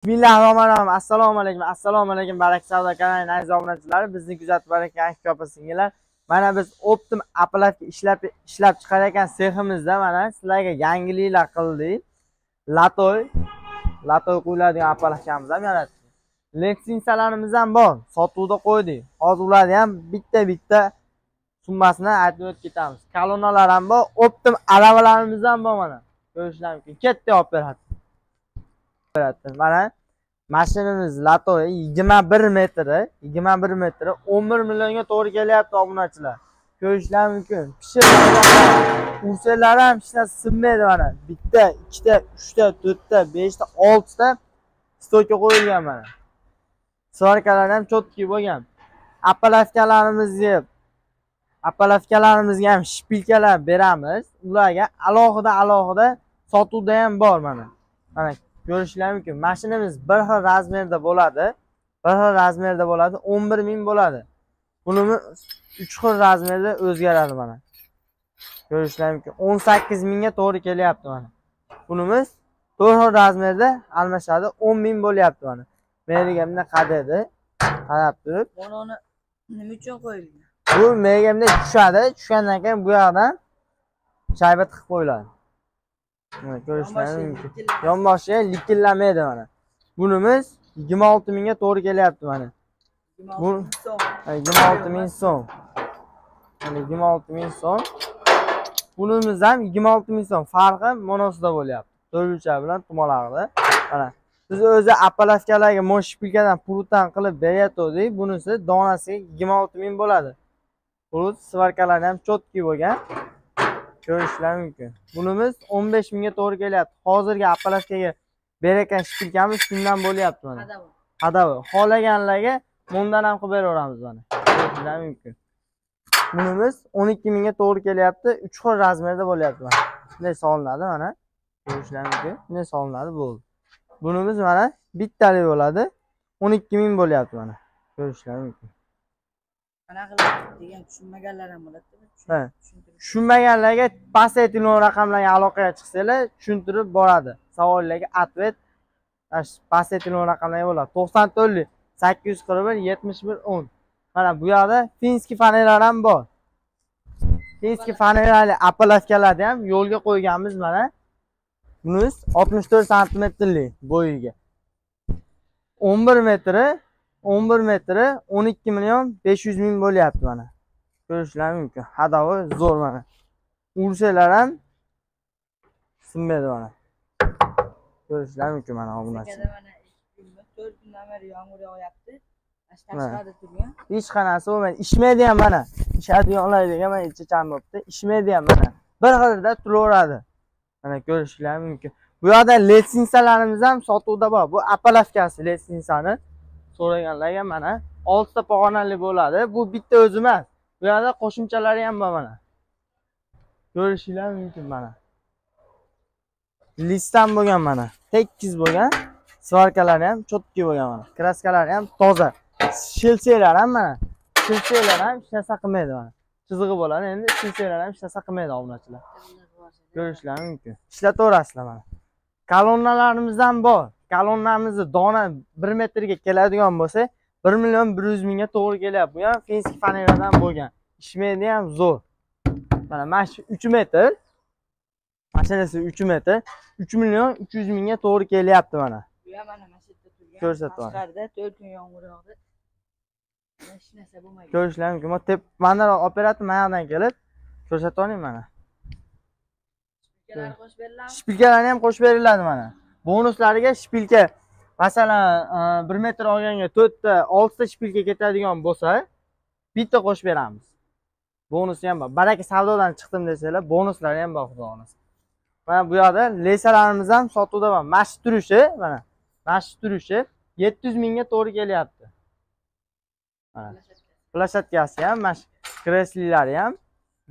Bismillahirrohmanirrohim. Assalomu alaykum Barak savdo kanalining aziz obunachilari, bizni kuzatib borayotgan aka singillar. Mana biz Optim apparatga ishlab chiqarayotgan seximizda mana sizlarga yangiliklar qildik. Latoy qo'yiladigan apparatimiz ham yaratdik. Litsenziyalarimiz ham bor, sotuvda qo'ydik. Hozir ularni ham bitta summasini aytib o'tib ketamiz. Kolonnalar ham bor, Optim aravalarimiz ham bor mana. Ko'rishlar mumkin. Katta operator. Mana mashinamiz Latoy 21 metri 11 millionga to'g'ri kelyapti obunachilar. Ko'rishlar mumkin. Ursalar ham hech narsa sinmaydi mana. Bitta, ikkita, uchta, to'rtta, beshta, oltita stoka qo'yilgan mana. Svarkalar ham cho'tki bo'lgan. Appalatkalarimizni ham shpilkalar beramiz. Ularga alohida sotuvda ham bor mana. Mana ko'rishlar mumkin. Mashinamiz bir xil razmerda bo'ladi. 11 ming bo'ladi. Bunimiz 3 xil razmerda o'zgaradi mana. Ko'rishlar mumkin. 18 mingga to'g'ri kelyapti mana. Bunimiz 4 xil razmerda almashadi. 10 ming bo'lyapti mana. Menigamda qadadi. Qarab turib. Buni nima uchun qo'yilgan? Bu menigamda tushadi. Tushgandan keyin bu yoqdan shaybat qilib qo'yiladi. Mana ko'rishlar mumkin. Yonboshiga likillamaydi mana. Bunimiz 26 mingga to'g'ri kelyapti mana. Bu 26 ming so'm. Mana 26 ming so'm. Bunimiz ham 26 ming so'm. Farqi monosida bo'lyapti. To'rtluchar bilan tumalag'ida. Mana biz o'zi appalatkalarga moshpilkadan puldan qilib beryapti. Bunisi donasiga 26 ming bo'ladi. Plus svarkalar ham cho'tki bo'lgan. Ko'rishlar mumkin. Bunimiz 15 mingga to'g'ri kelyapti. Hozirgi appalatkaga berayotgan shpilkamiz shundan bo'lyapti mana. Hadavi. Xohlaganlarga bundan ham qilib beraveramiz mana. Ko'rishlar mumkin. Bunimiz 12 mingga to'g'ri kelyapti. 3 xil razmerda bo'lyapti mana. Bunday solinadi mana. Ko'rishlar mumkin. Bunday solinadi bo'ldi. Bunimiz mana bittalik bo'ladi. 12 ming bo'lyapti mana. Ko'rishlar mumkin. Qanaqa qilib degan tushunmaganlar ham bo'ladimi? Tushunmaganlarga pastdagi telefon raqamlarga aloqaga chiqsanglar tushuntirib boradi. Savollarga atvet pastdagi telefon raqamlarga bo'ladi. 94 841 71 10. Mana bu yoqda finskiy faneralar ham bor. Finskiy fanerali appalatkalarni ham yo'lga qo'yganmiz mana. Bunimiz 64 santimetrlik bo'yiga. 11 metri 12 million 500 ming bo'lyapti mana. Ko'rishlar mumkin. Hadavi zo'r mana. Ursalar ham sinmaydi mana. Ko'rishlar mumkin mana obunachilar. Mana 4 kundan beri yomg'ir yog'yapti. Tashqarida turgan. Hech qanasi bo'lmaydi. Ishmaydi ham mana. Ishadiganlar degan mana ichachan bo'pti. Ishmaydi ham mana. Bir xilda turaveradi. Mana ko'rishlar mumkin. Bu yoqda litsenziyalarimiz ham sotuvda bor. Bu appalatkasi litsenziyani so'raganlarga mana 6 ta pog'onali bo'ladi. Bu bitta o'zi emas. Bu yoqda qo'shimchalari ham bor mana. Ko'rishinglar mumkin mana. Listam bo'lgan mana. Tekis bo'lgan. Svarkalari ham cho'tki bo'lgan mana. Kraskalari ham toza. Shilseylar ham mana. Shilseylar ham hech narsa qilmaydi mana. Chizig'i bo'ladi. Endi shilseylar ham hech narsa qilmaydi obunachilar. Ko'rishlar mumkin. Ishlataverasizlar mana. Kolonnalarimiz ham bor. Kolonnamizni dona 1 metrga keladigan bo'lsa 1 million 100 mingga to'g'ri kelyapti. Bu ham finskiy faneradan bo'lgan. Ishmaydi ham zo'r. Mana mashina 3 metr. Mashinasi 3 metr. 3 million 300 mingga to'g'ri kelyapti mana. Bu ham mana masjidda turgan. Ko'rsatib. Tashqarida 4 kun yomg'ir yog'di. Hech narsa bo'lmaydi. Ko'rishlar mumkin. Mana operator mayaqdan kelib ko'rsatib oling mana. Shpilkalar qo'shib beriladi. Shpilkalarni ham qo'shib beriladi mana. Bonuslariga shpilka masalan 1 metr olganga 4 ta, 6 ta shpilka ketadigan bo'lsa, bitta qo'shib beramiz. Bonusi ham bor. Baraka savdodan chiqdim desanglar, bonuslari ham bor xudo xohlasa. Mana bu yoqda lesalarimiz ham sotuvda bor. Mashq turishi mana. Mashq turishi 700 mingga to'g'ri kelyapti. Mana. Plashatkasi ham, mashq kreslilari ham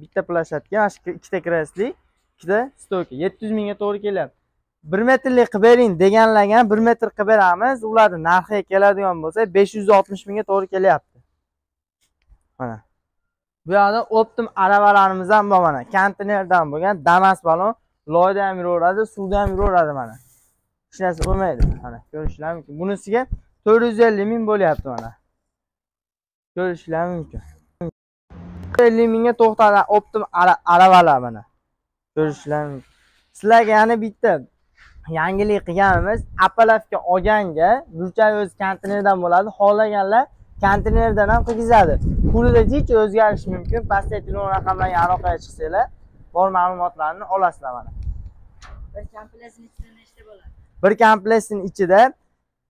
bitta plashatka, ikkita kresli, ikkita stoka 700 mingga to'g'ri kelyapti. 1 metrlik qilib bering deganlarga 1 metr qilib beramiz. Ularning narxiga keladigan bo'lsa 560 mingga to'gri kelyapti. Mana. Bu yoqda Optim aravalarimiz ham bor mana. Konteynerdan bo'lgan Damas balon, loyda ham yuraveradi, suvda ham yuraveradi mana. hech narsa bo'lmaydi. Mana ko'rishlar mumkin. Bunisiga 450 ming bo'lyapti mana. Ko'rishlar mumkin. 50 mingga to'xtadi optim aravalar mana. Ko'rishlar mumkin. Sizlarga yana bitta yangilik qilganimiz, Apalavga olganga burchak o'z konteynerdan bo'ladi. Xohlaganlar konteynerdan ham qilgizadi. Pulida hech o'zgarish mumkin. Pastda telefon raqamlarga aloqaga chiqsanglar, bor ma'lumotlarni olasizlar mana. Bir kompleksning ichida nechta bo'ladi? Bir kompleksning ichida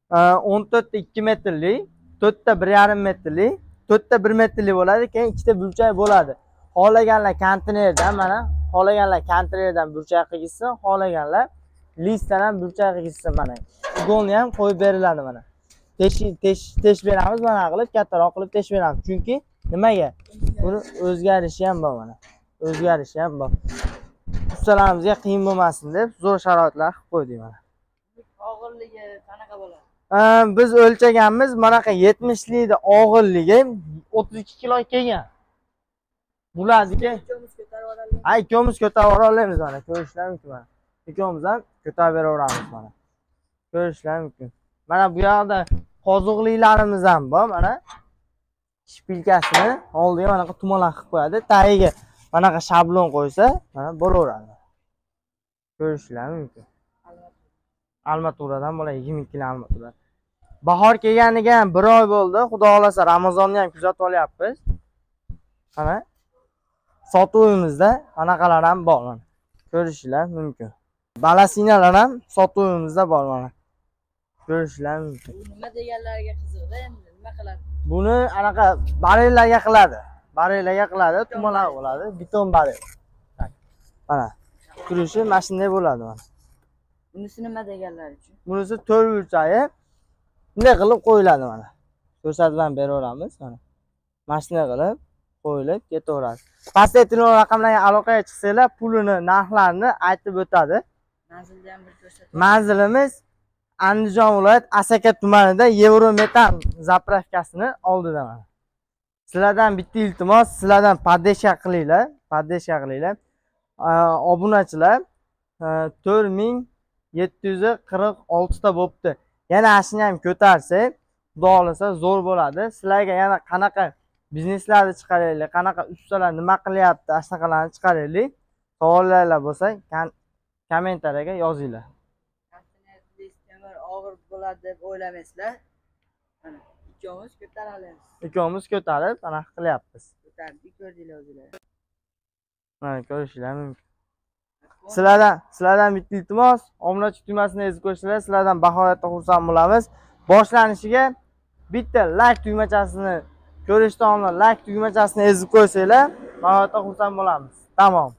14 ta 2 metrlik, 4 ta 1,5 metrlik, 4 ta 1 metrlik bo'ladi, keyin ikkita burchak bo'ladi. Xohlaganlar konteynerdan mana, xohlaganlar konteynerdan burchak qilgizsin, xohlaganlar listdan ham burchak qilgizsin mana. Ugolni ham qo'yib beriladi mana. Tesh beramiz mana qilib, kattaroq qilib tesh beramiz. Chunki nimaga? Buni o'zgarishi ham bor mana. O'zgarishi ham bor. Ustalarimizga qiyin bo'lmasin deb zo'r sharoitlar qilib qo'ydik mana. Og'irligi qanaqa bo'ladi? Biz o'lchaganmiz, manaqa 70 likda og'irligi 32 kilo kelgan. Bularga Ikkovimiz ko'tarib olamiz. ikkovimiz ko'tarib olamiz mana. Ko'rishlar mumkin mana. Ikkovimiz ham ko'tarib beraveramiz mana. Ko'rishlar mumkin. Mana bu yoqda qozuqliklarimiz ham bor mana. Shpilkasini oldiga manaqa tumalak qilib qo'yadi. Tagiga manaqa shablon qo'ysa, mana bo'laveradi. Ko'rishlar mumkin. Almaturadan bo'ladi, 22 kilo almatura. Bahor kelganiga ham 1 oy bo'ldi. Xudo xolasa Ramazonni ham kuzatib olyapmiz. Mana sotuvimizda anaqalar ham bor mana. Ko'rishlar mumkin. Balasinalar ham sotuvimizda bor mana. Ko'rishlar mumkin. Bu nima deganlarga qiziqda, endi nima qiladi? Buni anaqa barellarga qiladi. Barellarga qiladi, tumalar bo'ladi, beton barel. Mana turishi mana shunday bo'ladi mana. Bunisi nima deganlar uchun? Bunisi 4 burchagi bunday qilib qo'yiladi mana. Ko'rsatib ham beraveramiz mana. Mana shunday qilib qo'yilib ketaveradi. Pastda telefon raqamlarga aloqaga chiqsanglar, pulini, narxlarini aytib o'tadi. Manzilda ham bir ko'rsatib. Manzilimiz Andijon viloyat Asaka tumanida Yevrometan zapravkasini oldida mana. Sizlardan bitta iltimos, sizlardan poddeshka qilinglar, poddeshka qilinglar. Obunachilar 4746 ta bo'pti. Yana ashini ham ko'tarsak, xudo xolasa zo'r bo'ladi. Sizlarga yana qanaqa bizneslarni chiqaraylik, qanaqa ustalar nima qilyapti, ashnaqalarni chiqaraylik. Savollar bo'lsa, kommentariyaga yozinglar. Temir og'ir bo'ladi deb o'ylamaysizlar. Mana ikkovimiz ko'taramiz. Ikkovimiz ko'tarib, ana qilyapmiz. Ko'tardik, ko'rdinglar o'zinglar. Mana ko'rishlar mumkin. Sizlardan bitta iltimos, obunachi tugmasini ezib qo'yinglar, sizlardan bahoratda xursand bo'lamiz. Boshlanishiga bitta like tugmachasini ko'rishdan oldin like tugmachasini ezib qo'ysanglar, bahoratda xursand bo'lamiz. Tamom.